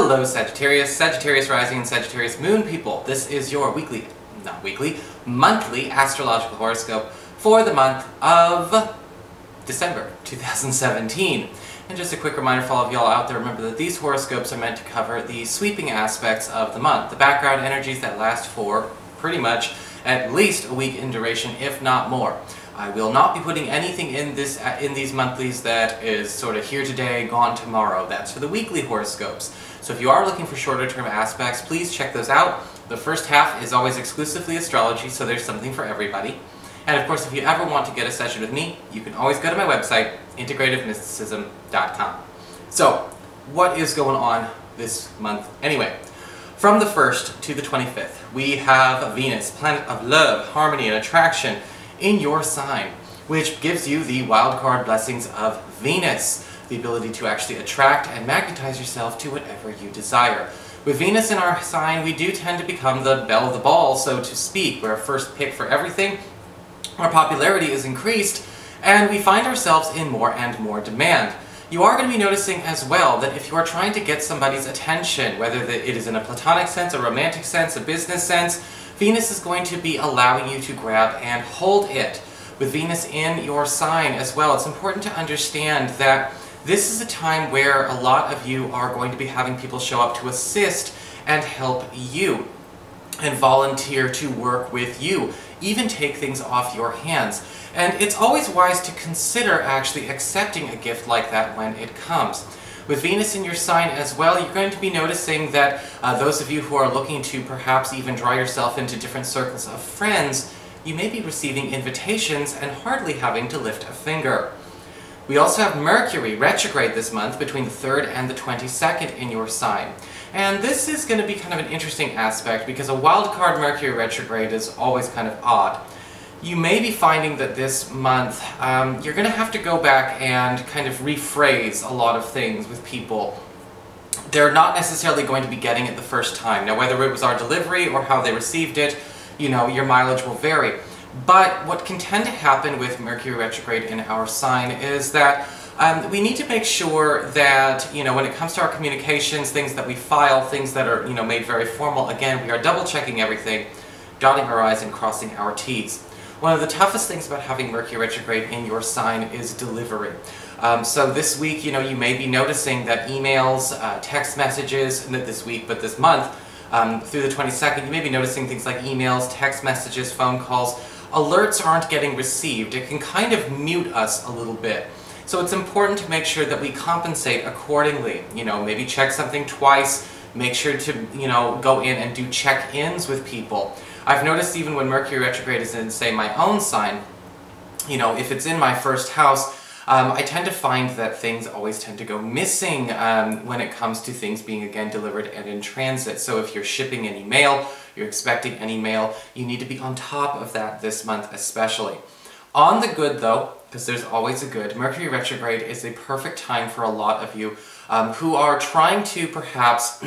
Hello Sagittarius, Sagittarius rising and Sagittarius moon people. This is your monthly astrological horoscope for the month of December 2017. And just a quick reminder for all of y'all out there, remember that these horoscopes are meant to cover the sweeping aspects of the month, the background energies that last for pretty much at least a week in duration, if not more. I will not be putting anything in these monthlies that is sort of here today, gone tomorrow. That's for the weekly horoscopes. So if you are looking for shorter term aspects, please check those out. The first half is always exclusively astrology, so there's something for everybody. And of course, if you ever want to get a session with me, you can always go to my website, integrativemysticism.com. So, what is going on this month anyway? From the 1st to the 25th, we have Venus, planet of love, harmony, and attraction, in your sign, which gives you the wildcard blessings of Venus, the ability to actually attract and magnetize yourself to whatever you desire. With Venus in our sign, we do tend to become the belle of the ball, so to speak. We're a first pick for everything. Our popularity is increased, and we find ourselves in more and more demand. You are going to be noticing as well that if you are trying to get somebody's attention, whether it is in a platonic sense, a romantic sense, a business sense, Venus is going to be allowing you to grab and hold it. With Venus in your sign as well, it's important to understand that this is a time where a lot of you are going to be having people show up to assist and help you and volunteer to work with you, even take things off your hands. And it's always wise to consider actually accepting a gift like that when it comes. With Venus in your sign as well, you're going to be noticing that those of you who are looking to perhaps even draw yourself into different circles of friends, you may be receiving invitations and hardly having to lift a finger. We also have Mercury Retrograde this month between the 3rd and the 22nd in your sign. And this is going to be kind of an interesting aspect because a wildcard Mercury Retrograde is always kind of odd. You may be finding that this month you're going to have to go back and kind of rephrase a lot of things with people. They're not necessarily going to be getting it the first time. Now, whether it was our delivery or how they received it, you know, your mileage will vary. But what can tend to happen with Mercury Retrograde in our sign is that we need to make sure that, you know, when it comes to our communications, things that we file, things that are, you know, made very formal, again, we are double checking everything, dotting our I's and crossing our T's. One of the toughest things about having Mercury Retrograde in your sign is delivery. So this week, you know, you may be noticing that emails, text messages, not this week, but this month, through the 22nd, you may be noticing things like emails, text messages, phone calls. Alerts aren't getting received. It can kind of mute us a little bit. So it's important to make sure that we compensate accordingly. You know, maybe check something twice, make sure to, you know, go in and do check-ins with people. I've noticed even when Mercury Retrograde is in, say, my own sign, you know, if it's in my first house, I tend to find that things always tend to go missing when it comes to things being, again, delivered and in transit. So if you're shipping any mail, you're expecting any mail, you need to be on top of that this month especially. On the good though, because there's always a good, Mercury Retrograde is a perfect time for a lot of you who are trying to perhaps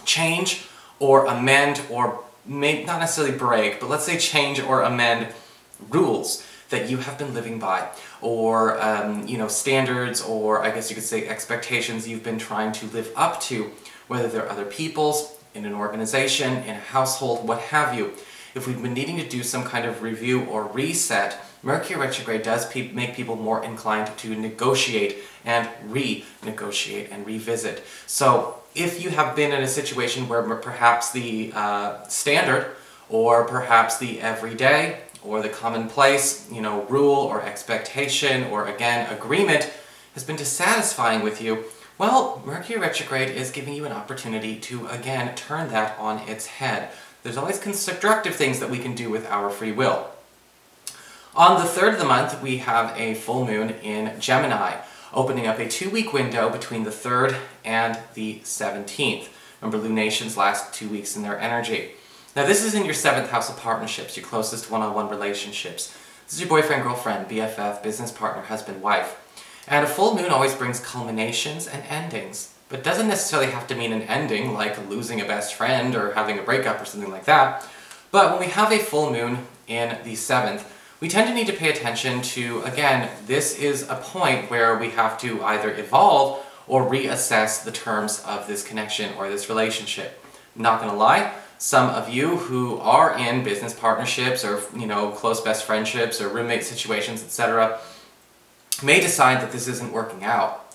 change or amend or not necessarily break, but let's say change or amend rules that you have been living by, or you know, standards, or I guess you could say expectations you've been trying to live up to, whether they're other people's, in an organization, in a household, what have you. If we've been needing to do some kind of review or reset, Mercury Retrograde does make people more inclined to negotiate and renegotiate and revisit. So if you have been in a situation where perhaps the standard, or perhaps the everyday, or the commonplace, you know, rule or expectation, or again, agreement has been dissatisfying with you, well, Mercury Retrograde is giving you an opportunity to, again, turn that on its head. There's always constructive things that we can do with our free will. On the 3rd of the month, we have a full moon in Gemini, opening up a 2-week window between the 3rd and the 17th. Remember, lunations last 2 weeks in their energy. Now, this is in your 7th house of partnerships, your closest one-on-one relationships. This is your boyfriend, girlfriend, BFF, business partner, husband, wife. And a full moon always brings culminations and endings, but doesn't necessarily have to mean an ending, like losing a best friend or having a breakup or something like that. But when we have a full moon in the 7th, we tend to need to pay attention to, again, this is a point where we have to either evolve or reassess the terms of this connection or this relationship. I'm not going to lie, some of you who are in business partnerships or, close best friendships or roommate situations, etc., may decide that this isn't working out.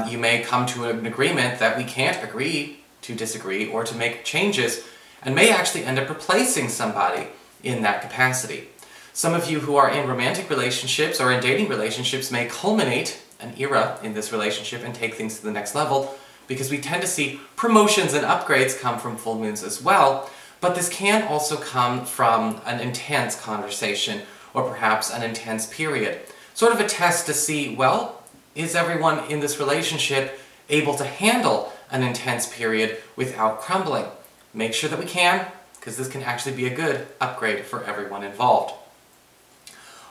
You may come to an agreement that we can't agree to disagree or to make changes, and may actually end up replacing somebody in that capacity. Some of you who are in romantic relationships or in dating relationships may culminate an era in this relationship and take things to the next level, because we tend to see promotions and upgrades come from full moons as well, but this can also come from an intense conversation or perhaps an intense period. Sort of a test to see, well, is everyone in this relationship able to handle an intense period without crumbling? Make sure that we can, because this can actually be a good upgrade for everyone involved.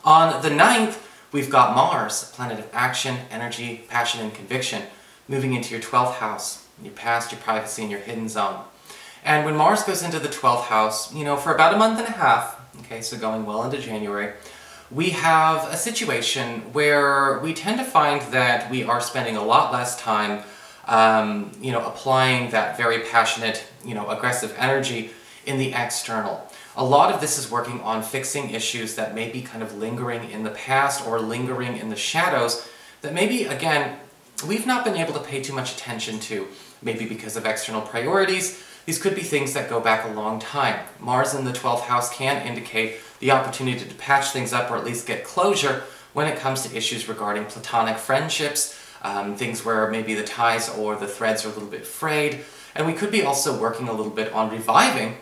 On the 9th, we've got Mars, planet of action, energy, passion, and conviction, moving into your 12th house, your past, your privacy, and your hidden zone. And when Mars goes into the 12th house, for about a month and a half, okay, so going well into January, we have a situation where we tend to find that we are spending a lot less time, applying that very passionate, aggressive energy in the external. A lot of this is working on fixing issues that may be kind of lingering in the past or lingering in the shadows that maybe, again, we've not been able to pay too much attention to, maybe because of external priorities. These could be things that go back a long time. Mars in the 12th house can indicate the opportunity to patch things up or at least get closure when it comes to issues regarding platonic friendships, things where maybe the ties or the threads are a little bit frayed. And we could be also working a little bit on reviving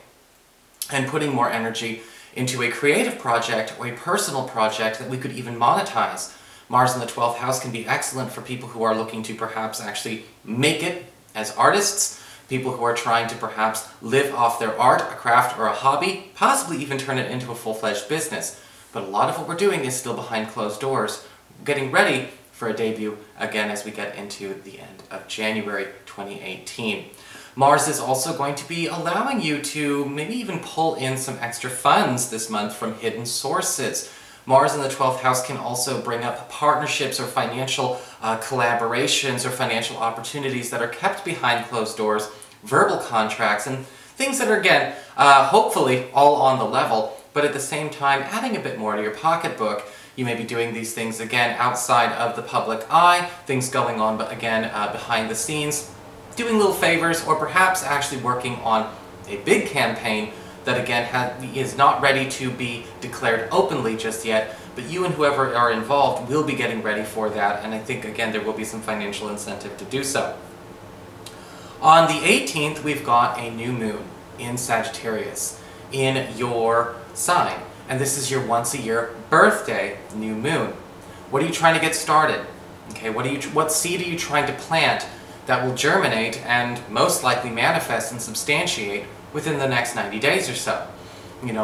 and putting more energy into a creative project or a personal project that we could even monetize. Mars in the 12th house can be excellent for people who are looking to perhaps actually make it as artists, people who are trying to perhaps live off their art, a craft, or a hobby, possibly even turn it into a full-fledged business. But a lot of what we're doing is still behind closed doors, getting ready for a debut again as we get into the end of January 2018. Mars is also going to be allowing you to maybe even pull in some extra funds this month from hidden sources. Mars in the 12th house can also bring up partnerships or financial collaborations or financial opportunities that are kept behind closed doors, verbal contracts, and things that are, again, hopefully all on the level, but at the same time adding a bit more to your pocketbook. You may be doing these things, again, outside of the public eye, things going on, but again, behind the scenes, doing little favors, or perhaps actually working on a big campaign that, again, is not ready to be declared openly just yet, but you and whoever are involved will be getting ready for that, and I think, again, there will be some financial incentive to do so. On the 18th, we've got a new moon in Sagittarius in your sign, and this is your once-a-year birthday new moon. What are you trying to get started? Okay, what seed are you trying to plant that will germinate and most likely manifest and substantiate within the next 90 days or so?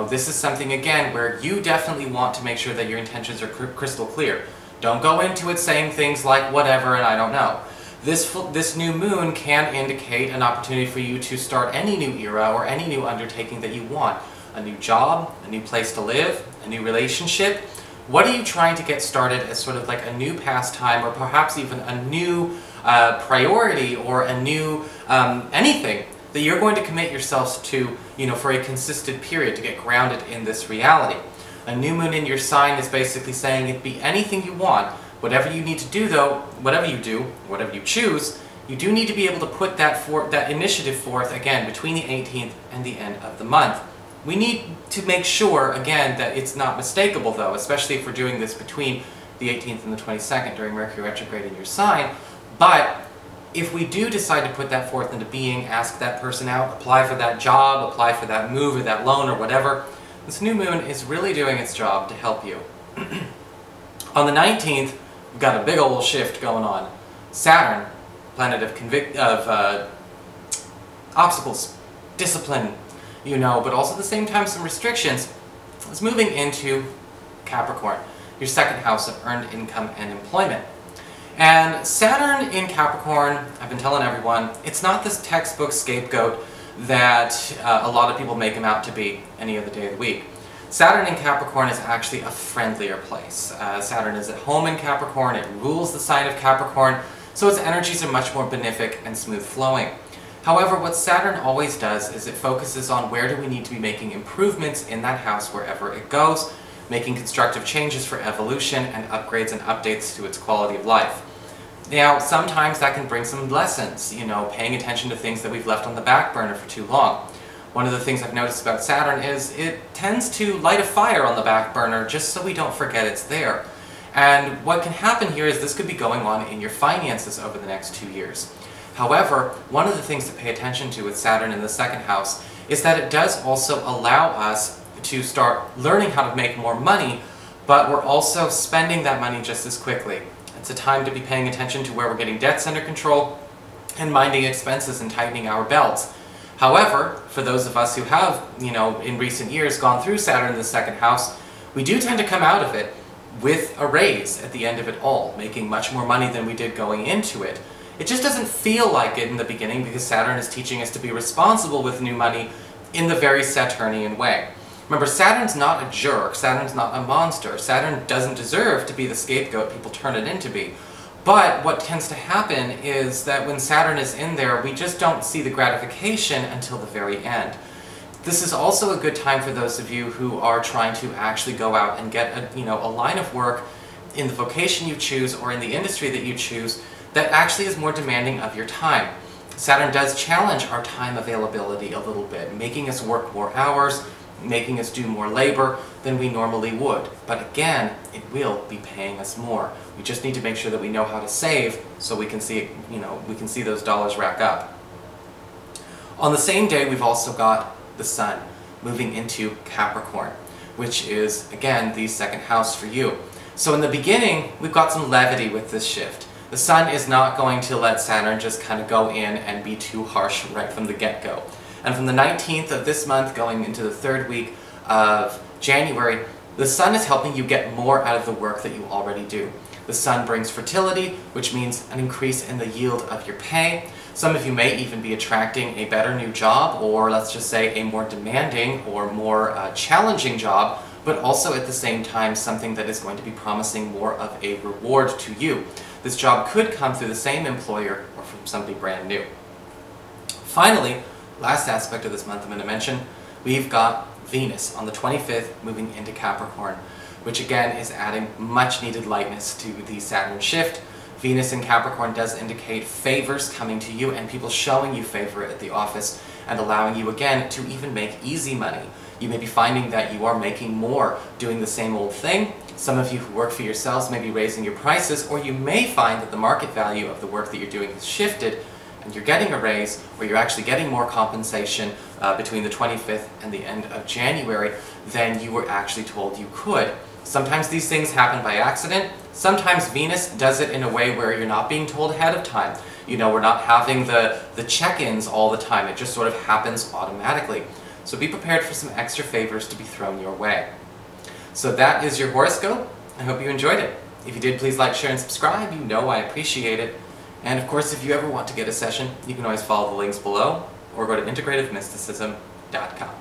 This is something, again, where you definitely want to make sure that your intentions are crystal clear. Don't go into it saying things like whatever and I don't know. This new moon can indicate an opportunity for you to start any new era or any new undertaking that you want. A new job, a new place to live, a new relationship. What are you trying to get started as sort of like a new pastime or perhaps even a new priority or a new anything that you're going to commit yourselves to, for a consistent period to get grounded in this reality. A new moon in your sign is basically saying it'd be anything you want. Whatever you need to do though, whatever you do, whatever you choose, you do need to be able to put that initiative forth again between the 18th and the end of the month. We need to make sure, again, that it's not mistakable though, especially if we're doing this between the 18th and the 22nd during Mercury Retrograde in your sign. But if we do decide to put that forth into being, ask that person out, apply for that job, apply for that move or that loan or whatever, this new moon is really doing its job to help you. On the 19th, we've got a big old shift going on. Saturn, planet of obstacles, discipline, but also at the same time some restrictions, is moving into Capricorn, your second house of earned income and employment. And Saturn in Capricorn, I've been telling everyone, it's not this textbook scapegoat that a lot of people make him out to be any other day of the week. Saturn in Capricorn is actually a friendlier place. Saturn is at home in Capricorn, it rules the sign of Capricorn, so its energies are much more benefic and smooth flowing. However, what Saturn always does is it focuses on where do we need to be making improvements in that house wherever it goes, making constructive changes for evolution and upgrades and updates to its quality of life. Now, sometimes that can bring some lessons, paying attention to things that we've left on the back burner for too long. One of the things I've noticed about Saturn is it tends to light a fire on the back burner just so we don't forget it's there. And what can happen here is this could be going on in your finances over the next 2 years. However, one of the things to pay attention to with Saturn in the second house is that it does also allow us to start learning how to make more money, but we're also spending that money just as quickly. It's a time to be paying attention to where we're getting debts under control and minding expenses and tightening our belts. However, for those of us who have, in recent years gone through Saturn in the second house, we do tend to come out of it with a raise at the end of it all, making much more money than we did going into it. It just doesn't feel like it in the beginning because Saturn is teaching us to be responsible with new money in the very Saturnian way. Remember, Saturn's not a jerk, Saturn's not a monster. Saturn doesn't deserve to be the scapegoat people turn it in to be. But what tends to happen is that when Saturn is in there, we just don't see the gratification until the very end. This is also a good time for those of you who are trying to actually go out and get a line of work in the vocation you choose or in the industry that you choose that actually is more demanding of your time. Saturn does challenge our time availability a little bit, making us work more hours, making us do more labor than we normally would. But again, it will be paying us more. We just need to make sure that we know how to save so we can see, we can see those dollars rack up. On the same day, we've also got the Sun moving into Capricorn, which is, again, the second house for you. So in the beginning, we've got some levity with this shift. The Sun is not going to let Saturn just kind of go in and be too harsh right from the get-go. And from the 19th of this month going into the 3rd week of January, the Sun is helping you get more out of the work that you already do. The Sun brings fertility, which means an increase in the yield of your pay. Some of you may even be attracting a better new job, or let's just say a more demanding or more challenging job, but also at the same time something that is going to be promising more of a reward to you. This job could come through the same employer or from somebody brand new. Finally, last aspect of this month I'm going to mention, we've got Venus on the 25th moving into Capricorn, which again is adding much needed lightness to the Saturn shift. Venus in Capricorn does indicate favors coming to you and people showing you favor at the office and allowing you again to even make easy money. You may be finding that you are making more doing the same old thing. Some of you who work for yourselves may be raising your prices, or you may find that the market value of the work that you're doing has shifted and you're getting a raise, or you're actually getting more compensation between the 25th and the end of January than you were actually told you could. Sometimes these things happen by accident. Sometimes Venus does it in a way where you're not being told ahead of time. We're not having the check-ins all the time. It just sort of happens automatically. So be prepared for some extra favors to be thrown your way. So that is your horoscope. I hope you enjoyed it. If you did, please like, share, and subscribe. You know I appreciate it. And of course, if you ever want to get a session, you can always follow the links below or go to integrativemysticism.com.